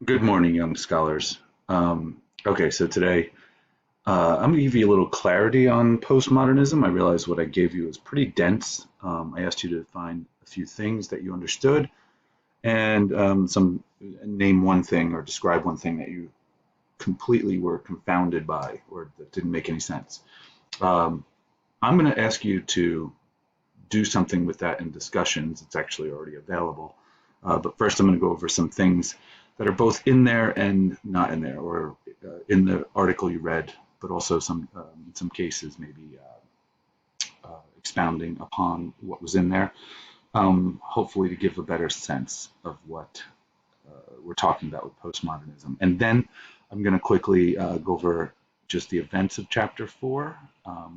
Good morning, young scholars. Okay, so today I'm going to give you a little clarity on postmodernism. I realize what I gave you is pretty dense. I asked you to find a few things that you understood and some name one thing or describe one thing that you completely were confounded by or that didn't make any sense. Um, I'm going to ask you to do something with that in discussions. It's actually already available. But first, I'm going to go over some things that are both in there and not in there, or in the article you read, but also in some cases, maybe expounding upon what was in there, hopefully to give a better sense of what we're talking about with postmodernism. And then I'm going to quickly go over just the events of chapter 4,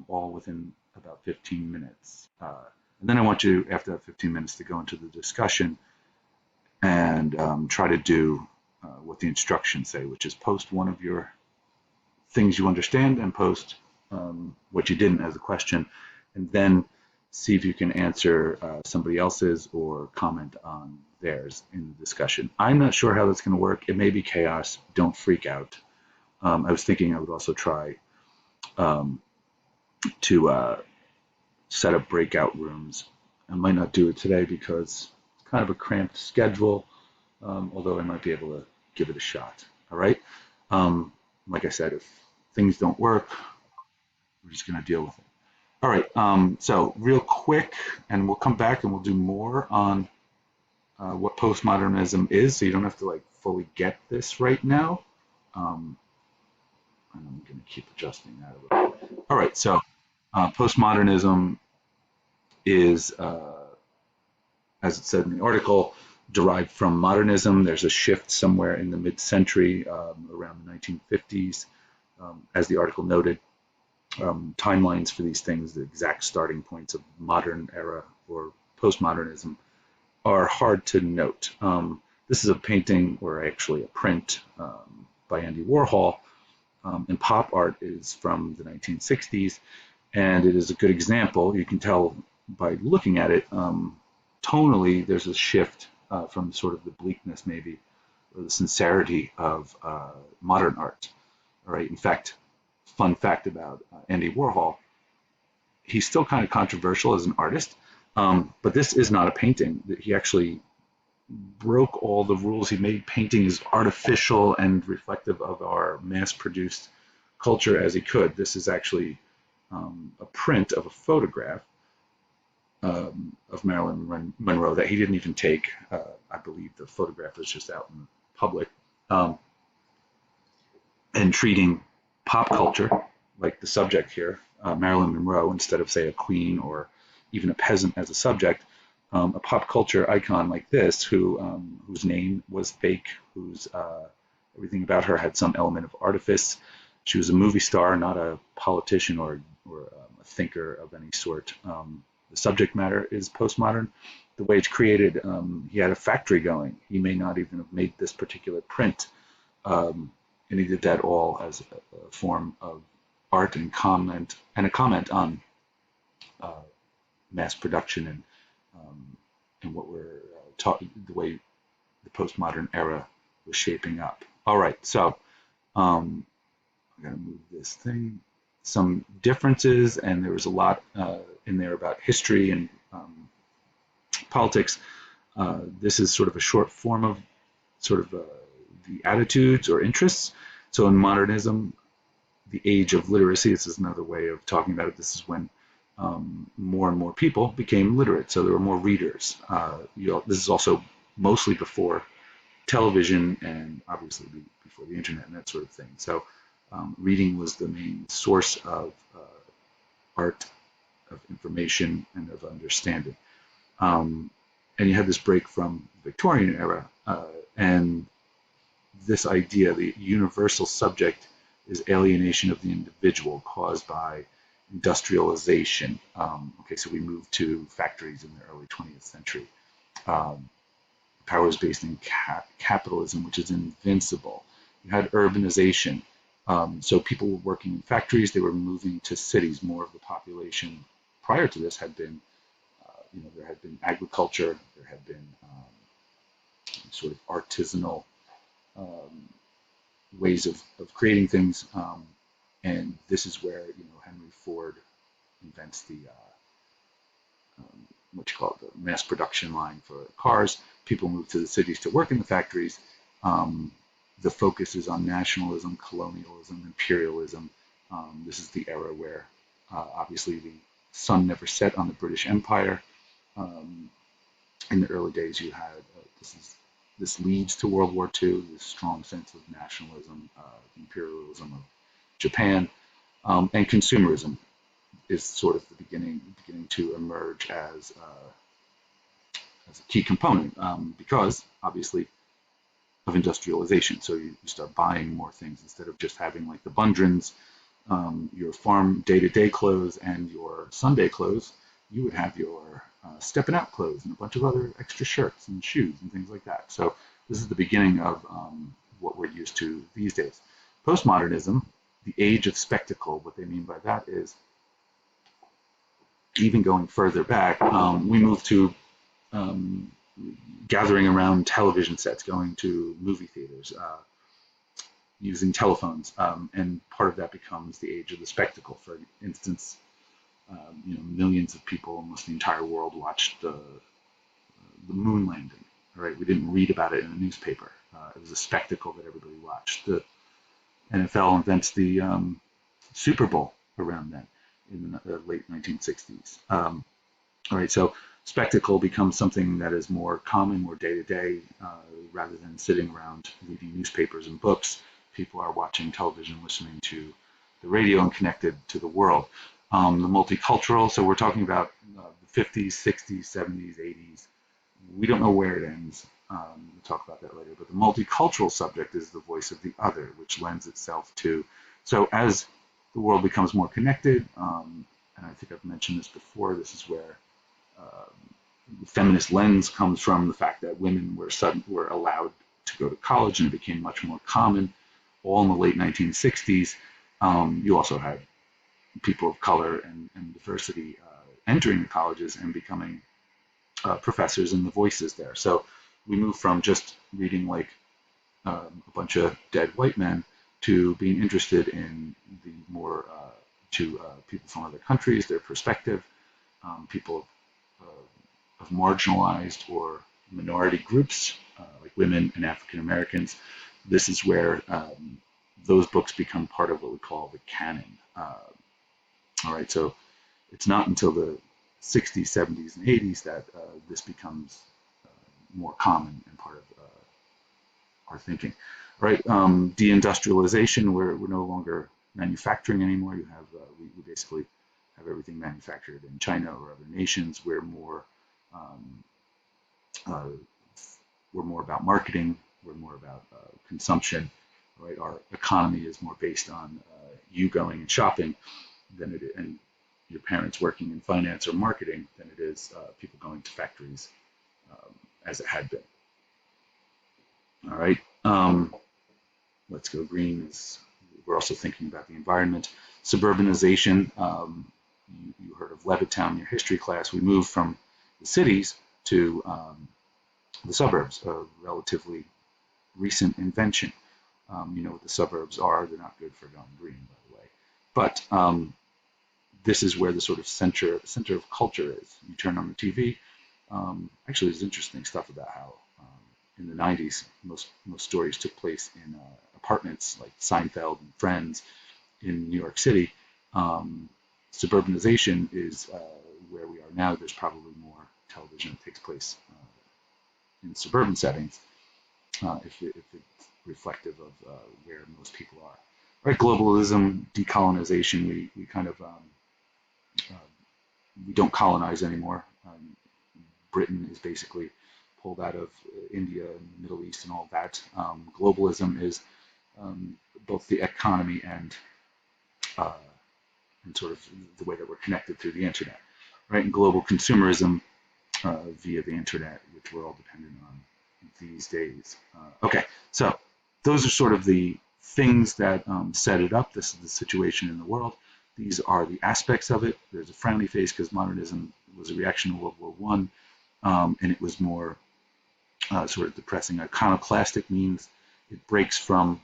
all within about 15 minutes. And then I want you, after that 15 minutes, to go into the discussion and try to do what the instructions say, which is post one of your things you understand and post what you didn't as a question, and then see if you can answer somebody else's or comment on theirs in the discussion. I'm not sure how that's going to work. It may be chaos. Don't freak out. I was thinking I would also try um, to set up breakout rooms. I might not do it today because it's kind of a cramped schedule, although I might be able to give it a shot. All right. Like I said, if things don't work, we're just going to deal with it. All right. So real quick, and we'll come back and we'll do more on what postmodernism is, so you don't have to like fully get this right now. Um, and I'm going to keep adjusting that a little bit. All right. So postmodernism is, as it said in the article, derived from modernism. There's a shift somewhere in the mid-century, around the 1950s. As the article noted, timelines for these things, the exact starting points of modern era or postmodernism, are hard to note. This is a painting, or actually a print, by Andy Warhol, and pop art is from the 1960s, and it is a good example. You can tell by looking at it, tonally, there's a shift from sort of the bleakness, maybe, or the sincerity of modern art. All right. In fact, fun fact about Andy Warhol, he's still kind of controversial as an artist, but this is not a painting. He actually broke all the rules. He made painting as artificial and reflective of our mass-produced culture as he could. This is actually a print of a photograph of Marilyn Monroe that he didn't even take. I believe the photograph was just out in public, um, and treating pop culture, like the subject here, Marilyn Monroe, instead of, say, a queen or even a peasant as a subject, a pop culture icon like this, whose name was fake, whose everything about her had some element of artifice. She was a movie star, not a politician or a thinker of any sort. The subject matter is postmodern. The way it's created, he had a factory going. He may not even have made this particular print, and he did that all as a form of art and a comment on uh, mass production and what we're taught, the way the postmodern era was shaping up. All right, so I'm going to move this thing. Some differences, and there was a lot in there about history and politics. This is sort of a short form of sort of the attitudes or interests. So in modernism, the age of literacy, this is another way of talking about it. This is when more and more people became literate, so there were more readers. This is also mostly before television and obviously before the internet and that sort of thing. So reading was the main source of art, of information, and of understanding. Um, and you had this break from the Victorian era, and this idea, the universal subject, is alienation of the individual caused by industrialization. Okay, so we moved to factories in the early 20th century. Um, Power is based in capitalism, which is invincible. You had urbanization. So people were working in factories, they were moving to cities. More of the population prior to this had been, there had been agriculture, there had been sort of artisanal um, ways of creating things. And this is where, Henry Ford invents the what you call it, the mass production line for cars. People move to the cities to work in the factories. Um, the focus is on nationalism, colonialism, imperialism. This is the era where obviously the sun never set on the British Empire. Um, in the early days, you had this leads to World War II, this strong sense of nationalism, imperialism of Japan, and consumerism is sort of the beginning to emerge as a key component because obviously of industrialization. So you start buying more things instead of just having like the bundrins, your farm day-to-day clothes and your Sunday clothes. You would have your stepping out clothes and a bunch of other extra shirts and shoes and things like that. So this is the beginning of what we're used to these days. Postmodernism, the age of spectacle, what they mean by that is even going further back, we move to gathering around television sets, going to movie theaters, using telephones, and part of that becomes the age of the spectacle. For instance, millions of people, almost the entire world, watched the moon landing. Right, we didn't read about it in a newspaper. It was a spectacle that everybody watched. The NFL invents the Super Bowl around then in the late 1960s. All right, so spectacle becomes something that is more common, more day-to-day, rather than sitting around reading newspapers and books. People are watching television, listening to the radio, and connected to the world. The multicultural, so we're talking about the 50s, 60s, 70s, 80s. We don't know where it ends. We'll talk about that later. But the multicultural subject is the voice of the other, which lends itself to. So as the world becomes more connected, and I think I've mentioned this before, this is where the feminist lens comes from the fact that women were allowed to go to college, and it became much more common. All in the late 1960s, you also had people of color and diversity entering the colleges and becoming professors and the voices there. So we move from just reading like a bunch of dead white men to being interested in the more people from other countries, their perspective, people of marginalized or minority groups, like women and African Americans. This is where those books become part of what we call the canon. All right, so it's not until the 60s, 70s, and 80s that this becomes more common and part of our thinking. All right, deindustrialization, we're no longer manufacturing anymore. You have we basically have everything manufactured in China or other nations. Um, uh, we're more about marketing. We're more about consumption. Right, our economy is more based on you going and shopping than it is, and your parents working in finance or marketing than it is people going to factories as it had been. All right, let's go green. We're also thinking about the environment. Suburbanization, you heard of Levittown in your history class. We moved from the cities to the suburbs, a relatively recent invention. You know what the suburbs are. They're not good for going green, by the way. But this is where the sort of center of culture is. You turn on the TV. Actually, there's interesting stuff about how in the 90s, most stories took place in apartments like Seinfeld and Friends in New York City. Suburbanization is where we are now. There's probably more television that takes place in suburban settings if it's reflective of where most people are. Right, globalism, decolonization, we kind of we don't colonize anymore. Britain is basically pulled out of India and the Middle East and all that. Globalism is both the economy and sort of the way that we're connected through the internet, right? And global consumerism via the internet, which we're all dependent on these days. Okay, so those are sort of the things that set it up. This is the situation in the world. These are the aspects of it. There's a frowny face because modernism was a reaction to World War I, and it was more sort of depressing. Iconoclastic means it breaks from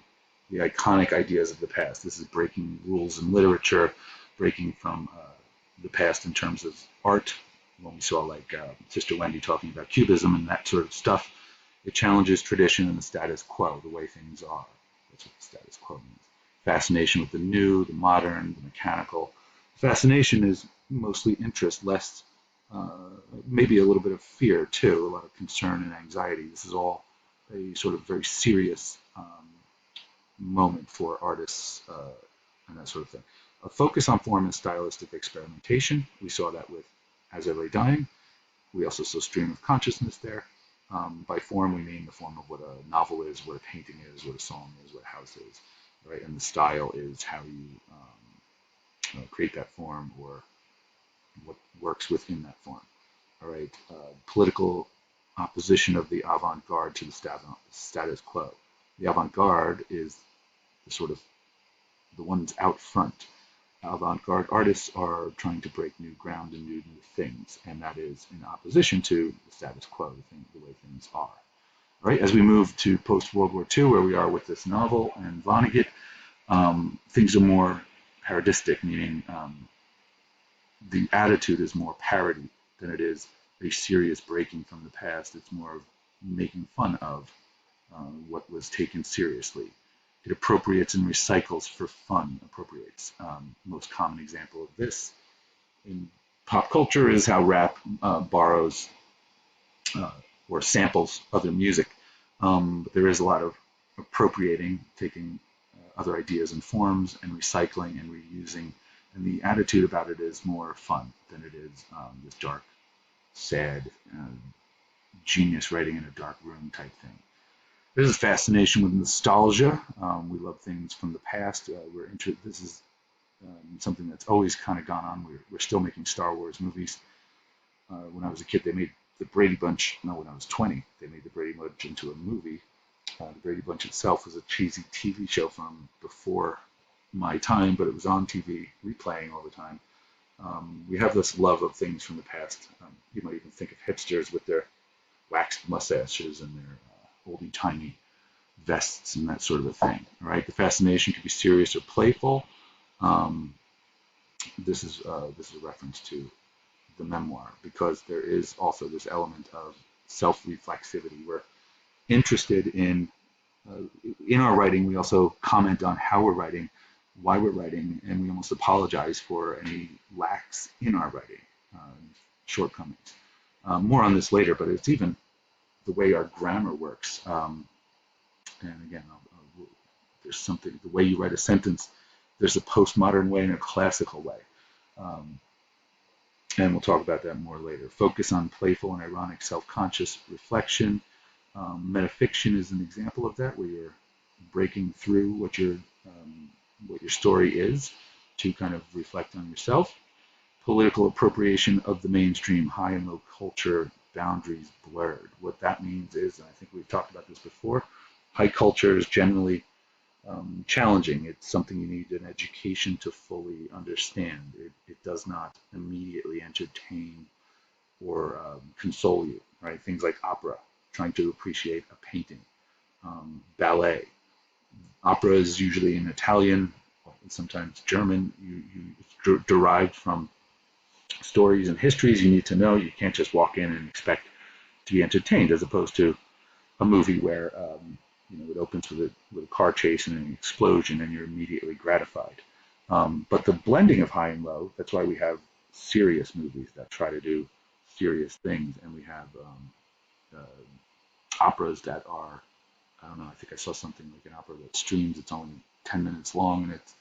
the iconic ideas of the past. This is breaking rules in literature, breaking from the past in terms of art. When we saw like Sister Wendy talking about Cubism and that sort of stuff, it challenges tradition and the status quo, the way things are. That's what the status quo means. Fascination with the new, the modern, the mechanical. Fascination is mostly interest, less maybe a little bit of fear too, a lot of concern and anxiety. This is all a sort of very serious moment for artists and that sort of thing. A focus on form and stylistic experimentation. We saw that with As I Lay Dying. We also saw stream of consciousness there. By form, we mean the form of what a novel is, what a painting is, what a song is, what a house is, right? And the style is how you create that form or what works within that form. All right, political opposition of the avant-garde to the status quo. The avant-garde is the sort of the ones out front. Avant-garde artists are trying to break new ground and new things, and that is in opposition to the status quo, the way things are. All right, as we move to post-World War II, where we are with this novel and Vonnegut, things are more parodistic, meaning the attitude is more parody than it is a serious breaking from the past. It's more of making fun of what was taken seriously. It appropriates and recycles for fun. Appropriates. Most common example of this in pop culture is how rap borrows or samples other music. But there is a lot of appropriating, taking other ideas and forms and recycling and reusing. And the attitude about it is more fun than it is this dark, sad, genius writing in a dark room type thing. There's a fascination with nostalgia. We love things from the past. This is something that's always kind of gone on. We're still making Star Wars movies. When I was a kid, they made the Brady Bunch. No, when I was 20, they made the Brady Bunch into a movie. The Brady Bunch itself was a cheesy TV show from before my time, but it was on TV, replaying all the time. We have this love of things from the past. You might even think of hipsters with their waxed mustaches and their oldie-timey vests and that sort of a thing. All right, the fascination can be serious or playful. This is a reference to the memoir because there is also this element of self-reflexivity. We're interested in our writing. We also comment on how we're writing, why we're writing, and we almost apologize for any lacks in our writing, shortcomings. More on this later, but it's even the way our grammar works. And again, there's something, the way you write a sentence, there's a postmodern way and a classical way. And we'll talk about that more later. Focus on playful and ironic self-conscious reflection. Metafiction is an example of that, where you're breaking through what your story is to kind of reflect on yourself. Political appropriation of the mainstream, high and low culture, boundaries blurred. What that means is, and I think we've talked about this before, high culture is generally challenging. It's something you need an education to fully understand. It does not immediately entertain or console you, right? Things like opera, trying to appreciate a painting, ballet. Opera is usually in Italian, sometimes German. It's derived from stories and histories you need to know. You can't just walk in and expect to be entertained, as opposed to a movie where it opens with a car chase and an explosion, and you're immediately gratified. But the blending of high and low, that's why we have serious movies that try to do serious things, and we have operas that are, I don't know, I think I saw something like an opera that streams, it's only 10 minutes long, and it's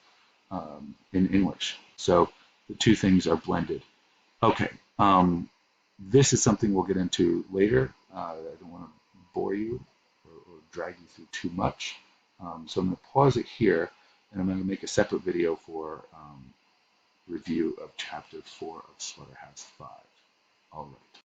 in English. So the two things are blended. Okay, this is something we'll get into later. I don't want to bore you or drag you through too much. So I'm going to pause it here, and I'm going to make a separate video for review of Chapter 4 of Slaughterhouse-Five. All right.